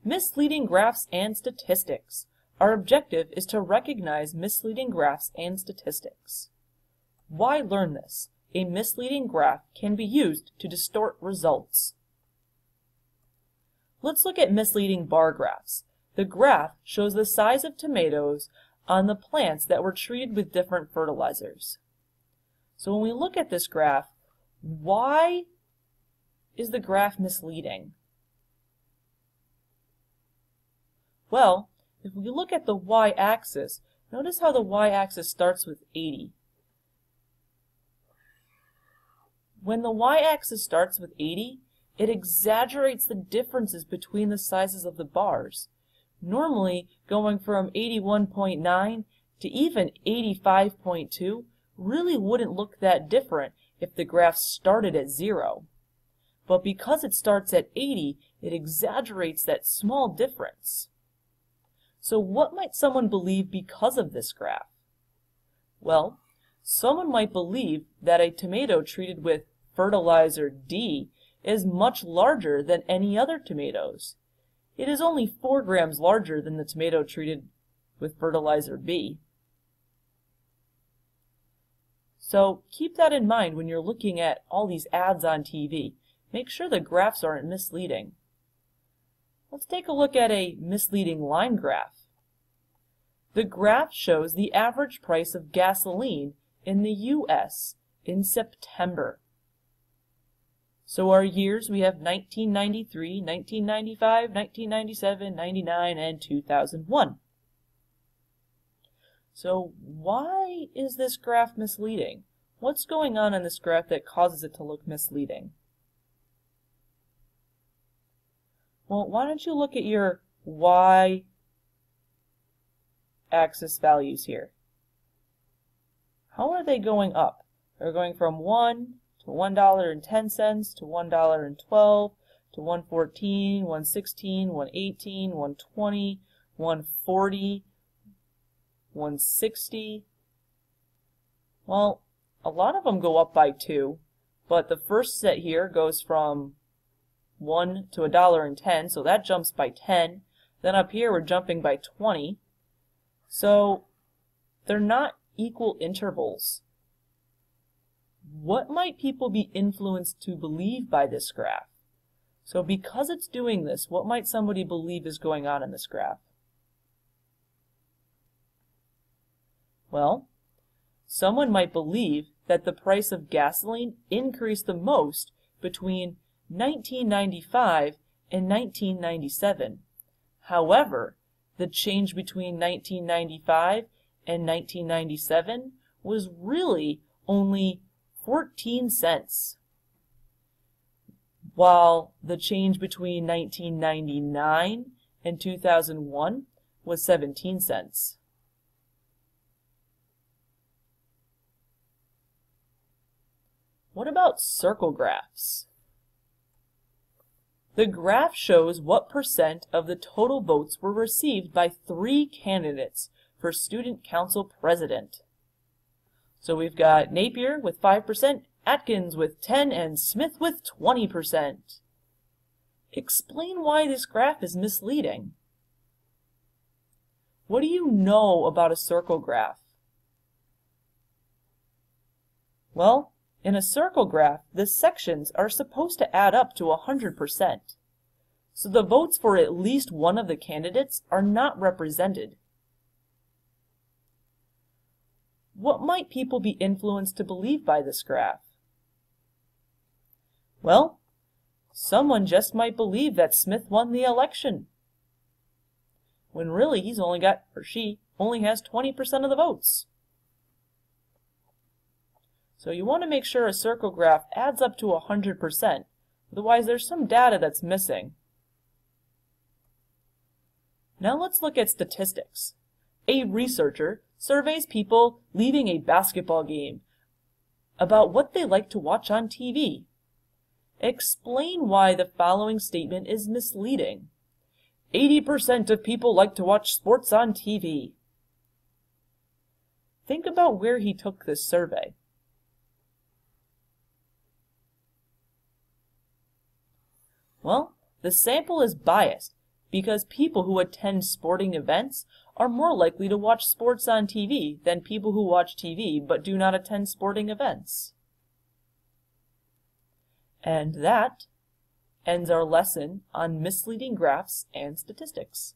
Misleading graphs and statistics. Our objective is to recognize misleading graphs and statistics. Why learn this? A misleading graph can be used to distort results. Let's look at misleading bar graphs. The graph shows the size of tomatoes on the plants that were treated with different fertilizers. So when we look at this graph, why is the graph misleading? Well, if we look at the y-axis, notice how the y-axis starts with 80. When the y-axis starts with 80, it exaggerates the differences between the sizes of the bars. Normally, going from 81.9 to even 85.2 really wouldn't look that different if the graph started at 0. But because it starts at 80, it exaggerates that small difference. So what might someone believe because of this graph? Well, someone might believe that a tomato treated with fertilizer D is much larger than any other tomatoes. It is only 4 grams larger than the tomato treated with fertilizer B. So keep that in mind when you're looking at all these ads on TV. Make sure the graphs aren't misleading. Let's take a look at a misleading line graph. The graph shows the average price of gasoline in the U.S. in September. So our years, we have 1993, 1995, 1997, 99, and 2001. So why is this graph misleading? What's going on in this graph that causes it to look misleading? Well, why don't you look at your y-axis values here. How are they going up? They're going from 1 to $1.10 to $1.12 to $1.14, $1.16, $1.18, $1.20, $1.40, $1.60. Well, a lot of them go up by 2, but the first set here goes from 1 to $1.10, so that jumps by 10. Then up here we're jumping by 20. So they're not equal intervals. What might people be influenced to believe by this graph? So because it's doing this, what might somebody believe is going on in this graph? Well, someone might believe that the price of gasoline increased the most between 1995 and 1997. However, the change between 1995 and 1997 was really only 14 cents, while the change between 1999 and 2001 was 17 cents. What about circle graphs? The graph shows what percent of the total votes were received by 3 candidates for Student Council President. So we've got Napier with 5%, Atkins with 10%, and Smith with 20%. Explain why this graph is misleading. What do you know about a circle graph? Well, in a circle graph, the sections are supposed to add up to 100%. So the votes for at least one of the candidates are not represented. What might people be influenced to believe by this graph? Well, someone just might believe that Smith won the election, when really he's only got, or she, only has 20% of the votes. So you want to make sure a circle graph adds up to 100%, otherwise there's some data that's missing. Now let's look at statistics. A researcher surveys people leaving a basketball game about what they like to watch on TV. Explain why the following statement is misleading. 80% of people like to watch sports on TV. Think about where he took this survey. Well, the sample is biased. because people who attend sporting events are more likely to watch sports on TV than people who watch TV but do not attend sporting events. And that ends our lesson on misleading graphs and statistics.